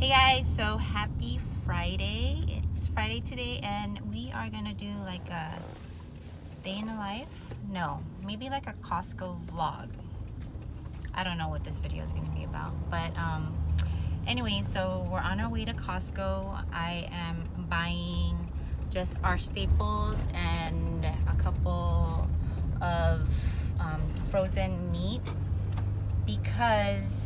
Hey guys, so happy Friday. It's Friday today and we are gonna do like a day in the life. No, maybe like a Costco vlog. I don't know what this video is gonna be about, but anyway, so we're on our way to Costco. I am buying just our staples and a couple of frozen meat because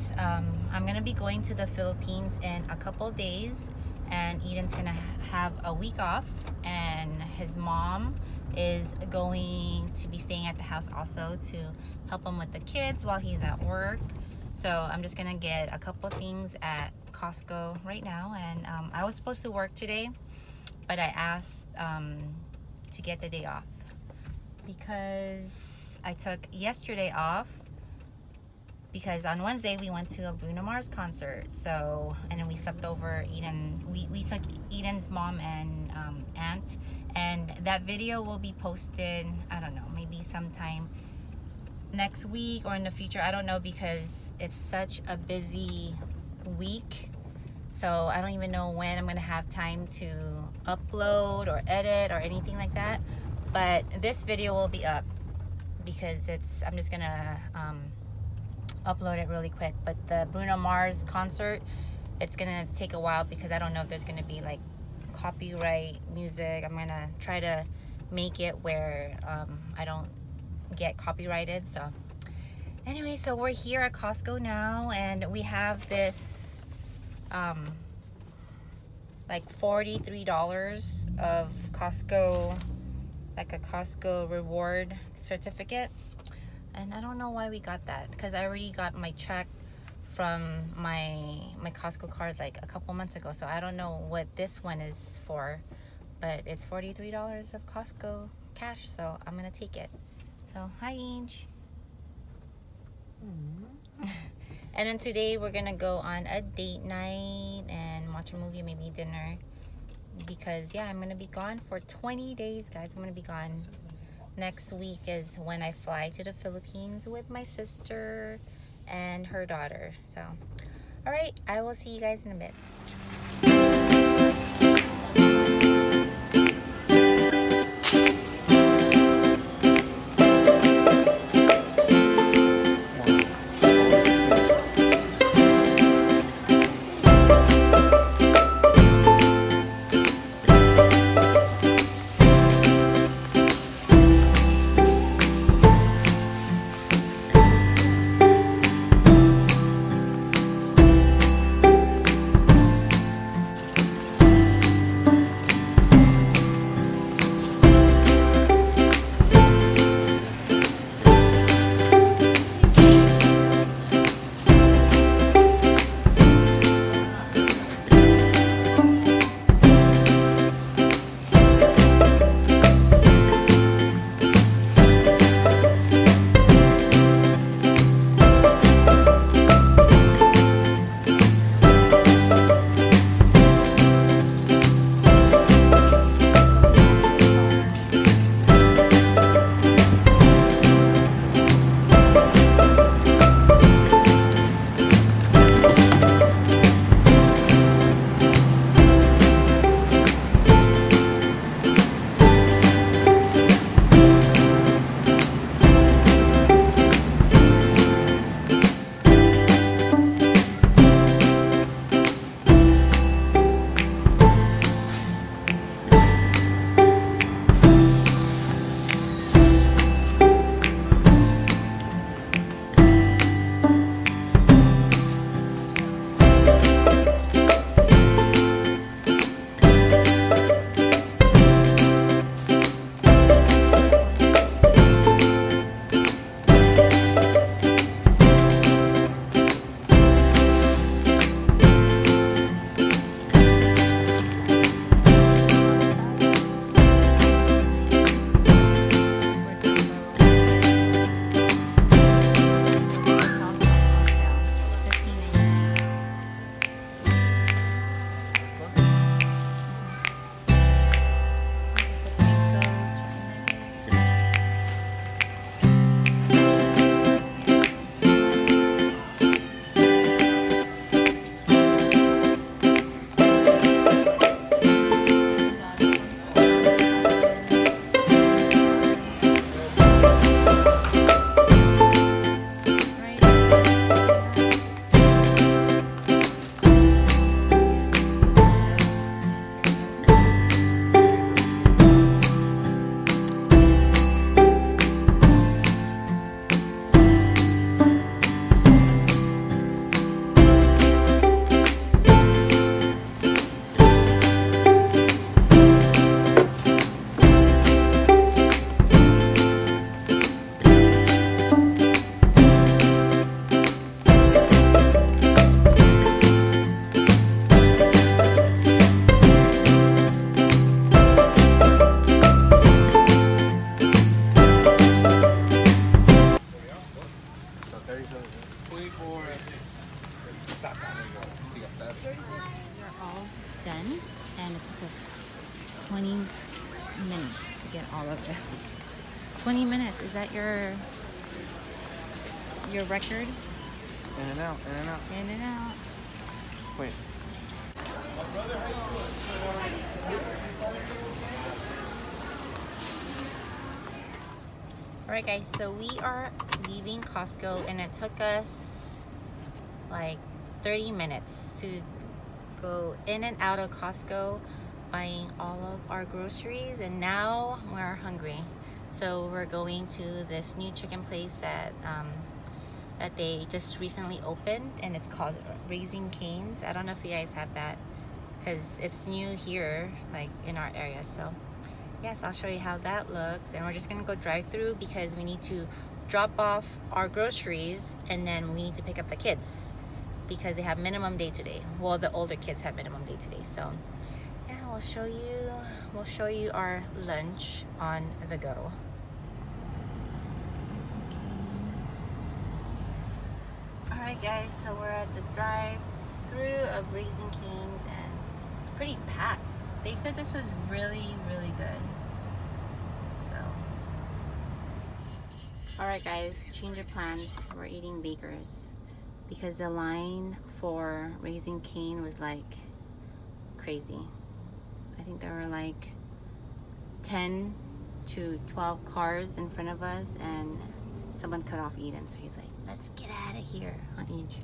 I'm gonna be going to the Philippines in a couple days, and Eden's gonna have a week off, and his mom is going to be staying at the house also to help him with the kids while he's at work. So I'm just gonna get a couple things at Costco right now, and I was supposed to work today, but I asked to get the day off because I took yesterday off because on Wednesday we went to a Bruno Mars concert. So, and then we slept over. We took Eden's mom and aunt, and that video will be posted, I don't know, maybe sometime next week or in the future. I don't know, because it's such a busy week, so I don't even know when I'm gonna have time to upload or edit or anything like that. But this video will be up because I'm just gonna upload it really quick. But the Bruno Mars concert, it's gonna take a while because I don't know if there's gonna be like copyright music. I'm gonna try to make it where I don't get copyrighted. So anyway, so we're here at Costco now, and we have this like $43 of Costco, like a Costco reward certificate. And I don't know why we got that, because I already got my check from my Costco card like a couple months ago. So I don't know what this one is for, but it's $43 of Costco cash, so I'm gonna take it. So hi, Ange. And then today we're gonna go on a date night and watch a movie, maybe dinner, because yeah, I'm gonna be gone for 20 days, guys. I'm gonna be gone. Next week is when I fly to the Philippines with my sister and her daughter. So, all right, I will see you guys in a bit. We're all done, and it took us 20 minutes to get all of this. 20 minutes, is that your record? In and out, in and out. In and out. Wait. Alright guys, so we are leaving Costco, and it took us like 30 minutes to go in and out of Costco buying all of our groceries, and now we're hungry. So we're going to this new chicken place that that they just recently opened, and it's called Raising Cane's. I don't know if you guys have that because it's new here, like in our area. So yes, I'll show you how that looks, and we're just gonna go drive through because we need to drop off our groceries, and then we need to pick up the kids because they have minimum day today. Well, the older kids have minimum day today. So yeah, we'll show you our lunch on the go. Alright guys, so we're at the drive-through of Raising Cane's, and it's pretty packed. They said this was really, really good. So alright guys, change of plans. We're eating Baker's because the line for Raising Cane was like crazy. I think there were like 10 to 12 cars in front of us, and someone cut off Eden, so he's like, let's get out of here on each.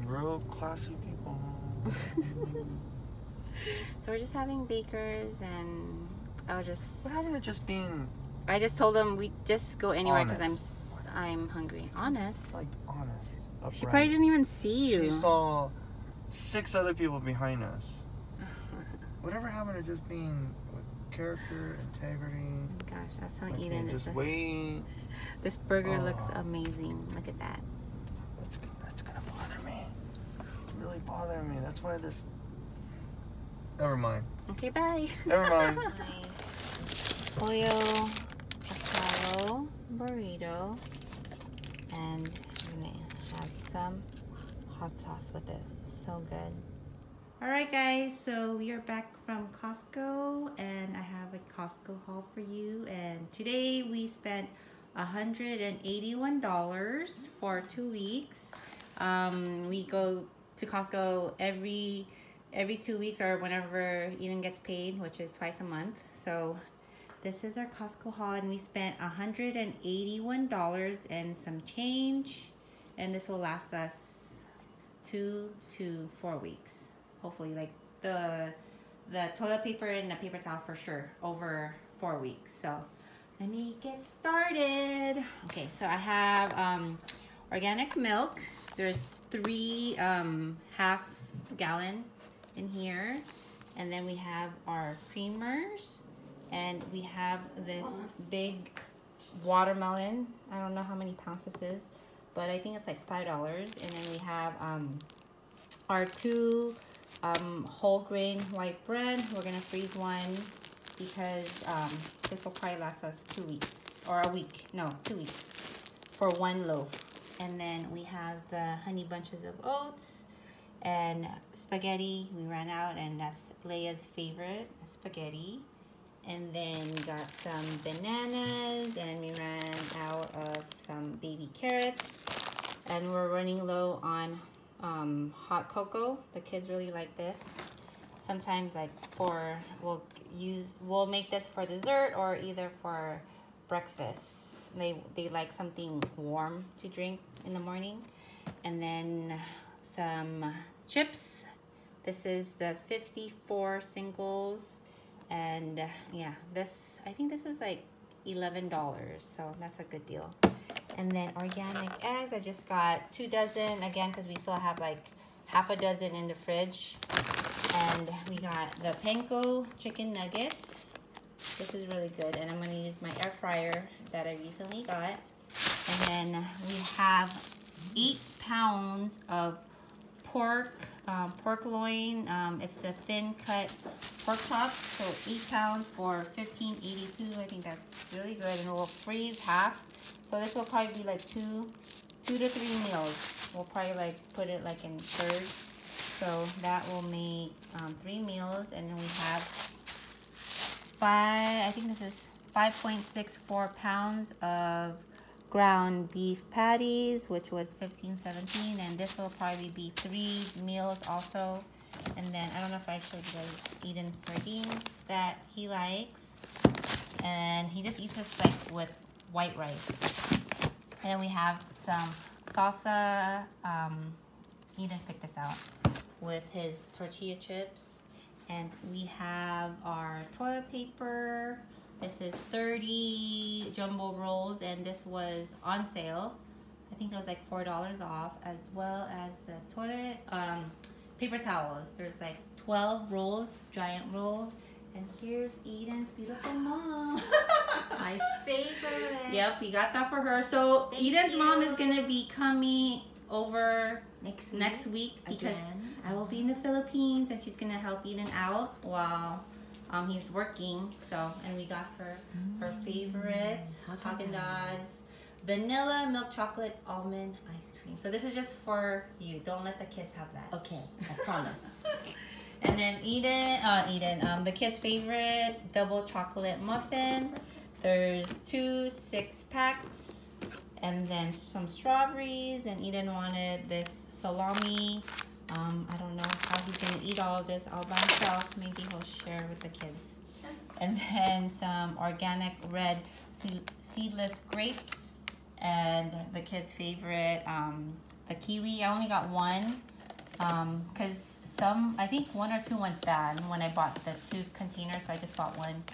Real classy people. So we're just having Baker's, and I was just... What happened to just being... I just told him we just go anywhere because I'm hungry. Honest. Like, honest. Upright. She probably didn't even see you. She saw 6 other people behind us. Whatever happened to just being with character, integrity? Oh my gosh, I was telling like, Eden just wait. This burger looks amazing. Look at that. That's gonna bother me. It's really bothering me. That's why this... Never mind. Okay, bye. Never mind. Pollo asado burrito, and I'm gonna have some hot sauce with it. So good. Alright guys, so we are back from Costco, and I have a Costco haul for you, and today we spent $181 for 2 weeks. We go to Costco every 2 weeks, or whenever Eden gets paid, which is twice a month. So this is our Costco haul, and we spent $181 and some change, and this will last us 2 to 4 weeks. Hopefully, like the toilet paper and the paper towel for sure over 4 weeks. So let me get started. Okay, so I have organic milk. There's 3 half gallon in here, and then we have our creamers, and we have this big watermelon. I don't know how many pounds this is, but I think it's like $5. And then we have our 2 whole grain white bread. We're gonna freeze one because this will probably last us 2 weeks, or a week. No, 2 weeks for 1 loaf. And then we have the honey bunches of oats and spaghetti. We ran out, and that's Leia's favorite, spaghetti. And then we got some bananas, and we ran out of some baby carrots. And we're running low on hot cocoa. The kids really like this. Sometimes, like, we'll make this for dessert or either for breakfast. They like something warm to drink in the morning. And then some chips. This is the 54 singles, and yeah, I think this was like $11, so that's a good deal. And then organic eggs, I just got 2 dozen again because we still have like half a dozen in the fridge. And we got the panko chicken nuggets. This is really good, and I'm going to use my air fryer that I recently got. And then we have 8 pounds of pork loin. It's the thin cut pork chop, so 8 pounds for $15.82. I think that's really good, and we'll freeze half. So this will probably be like 2 to 3 meals. We'll probably like put it like in thirds. So that will make 3 meals, and then we have 5.64 pounds of ground beef patties, which was $15.17, and this will probably be 3 meals also. And then I don't know if I showed you guys Eden's sardines that he likes, and he just eats this like with white rice. And then we have some salsa. Eden picked this out with his tortilla chips. And we have our toilet paper. This is 30 jumbo rolls, and this was on sale. I think it was like $4 off, as well as the toilet paper towels. There's like 12 rolls, giant rolls. And here's Eden's beautiful mom. My favorite. Yep, we got that for her. So Eden's mom is gonna be coming over next week because I will be in the Philippines, and she's gonna help Eden out while he's working. So, and we got her her favorite Haagen-Dazs vanilla milk chocolate almond ice cream. So this is just for you. Don't let the kids have that. Okay, I promise. And then the kids' favorite double chocolate muffin. There's 2 6-packs, and then some strawberries. And Eden wanted this salami. I don't know how he's gonna eat all of this all by himself. Maybe he'll share with the kids. And then some organic red seedless grapes, and the kids' favorite, the kiwi. I only got one because I think 1 or 2 went bad when I bought the 2 containers, so I just bought one.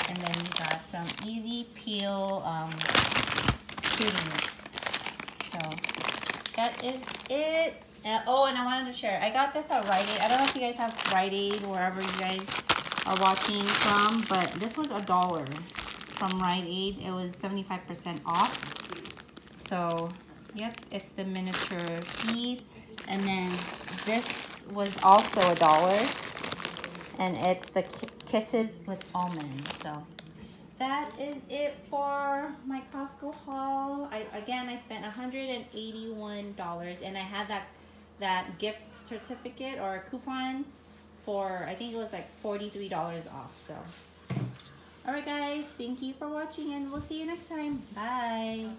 And then we got some easy peel cuties. So that is it. Oh, and I wanted to share. I got this at Rite Aid. I don't know if you guys have Rite Aid wherever you guys are watching from, but this was $1 from Rite Aid. It was 75% off. So, yep, it's the miniature teeth. And then this was also $1, and it's the kisses with almonds. So that is it for my Costco haul. I spent $181, and I had that gift certificate or coupon for, I think it was like $43 off. So all right guys, thank you for watching, and we'll see you next time. Bye.